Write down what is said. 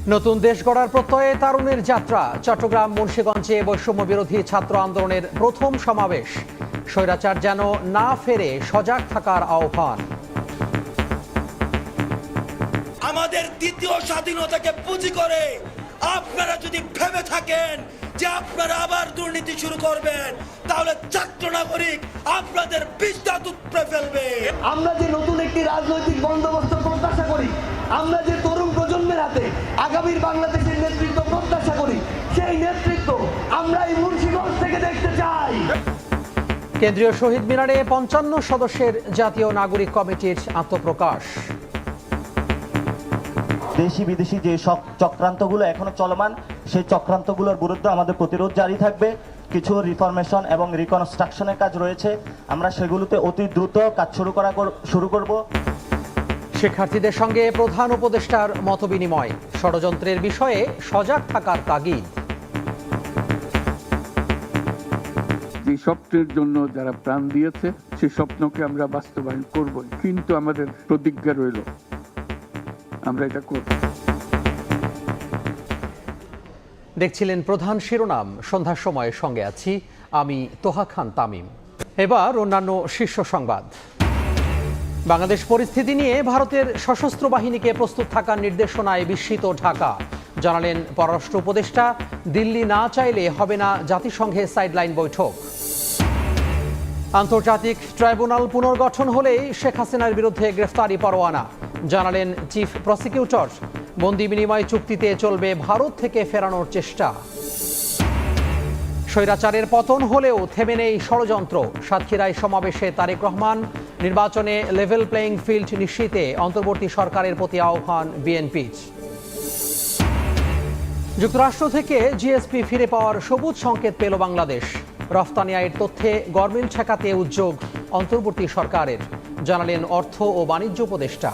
নতুন দেশ গড়ার প্রত্যয়ে তারুণের যাত্রা। চট্টগ্রাম মুন্সিগঞ্জে বৈষম্য বিরোধী ছাত্র আন্দোলনের প্রথম সমাবেশ। স্বৈরাচার যেন না ফেরে সজাগ থাকার আহ্বান। আমাদের দ্বিতীয় স্বাধীনতাকে পুঁজি করে আপনারা যদি ভেবে থাকেন যে আপনারা আবার দুর্নীতি শুরু করবেন, তাহলে ছাত্র নাগরিক আপনাদের বিস্তার উপড়ে ফেলবে। আমরা যে নতুন একটি রাজনৈতিক বন্দোবস্ত প্রত্যাশা করি, আমরা যে তরুণ প্রজন্মের হাতে আগামীর বাংলাদেশের নেতৃত্ব প্রত্যাশা করি, সেই নেতৃত্ব আমরা এই মুন্সিগঞ্জ থেকে দেখতে চাই। কেন্দ্রীয় শহীদ মিনারে ৫৫ সদস্যের জাতীয় নাগরিক কমিটির আত্মপ্রকাশ। দেশি বিদেশি যে সব চক্রান্তগুলো এখনো চলমান, সেই চক্রান্তগুলোর বিরুদ্ধে আমাদের প্রতিরোধ জারি থাকবে। কিছু রিফরমেশন এবং রিকনস্ট্রাকশনের কাজ রয়েছে, আমরা সেগুলোতে অতি দ্রুত কাজ শুরু করব। শিক্ষার্থীদের সঙ্গে প্রধান উপদেষ্টার মতবিনিময়। ষড়যন্ত্রের বিষয়ে সজাগ থাকার তাগিদ। যে স্বপ্নের জন্য যারা প্রাণ দিয়েছে, সেই স্বপ্নকে আমরা বাস্তবায়ন করব, কিন্তু আমাদের প্রতিজ্ঞা রইল আমরা এটা করব। দেখছিলেন প্রধান শিরোনাম। সন্ধ্যার সময়ের সঙ্গে আছি আমি তোহা খান তামিম। এবার অন্যান্য শীর্ষ সংবাদ। বাংলাদেশ পরিস্থিতি নিয়ে ভারতের সশস্ত্র বাহিনীকে প্রস্তুত থাকার নির্দেশনায় বিস্মিত ঢাকা। জানালেন পররাষ্ট্র উপদেষ্টা, দিল্লি না চাইলে হবে না জাতিসংঘে সাইডলাইন বৈঠক। আন্তর্জাতিক ট্রাইব্যুনাল পুনর্গঠন হলেই শেখ হাসিনার বিরুদ্ধে গ্রেফতারি পরোয়ানা। জানালেন চিফ প্রসিকিউটর। বন্দি বিনিময় চুক্তিতে চলবে ভারত থেকে ফেরানোর চেষ্টা। স্বৈরাচারের পতন হলেও থেমে নেই ষড়যন্ত্র। সাতক্ষীরায় সমাবেশে তারেক রহমান। নির্বাচনে লেভেল প্লেইং ফিল্ড নিশ্চিতে অন্তর্বর্তী সরকারের প্রতি আহ্বান বিএনপির। যুক্তরাষ্ট্র থেকে জিএসপি ফিরে পাওয়ার সবুজ সংকেত পেল বাংলাদেশ। রফতানি আয়ের তথ্যে গরমিল ঠেকাতে উদ্যোগ অন্তর্বর্তী সরকারের, জানালেন অর্থ ও বাণিজ্য উপদেষ্টা।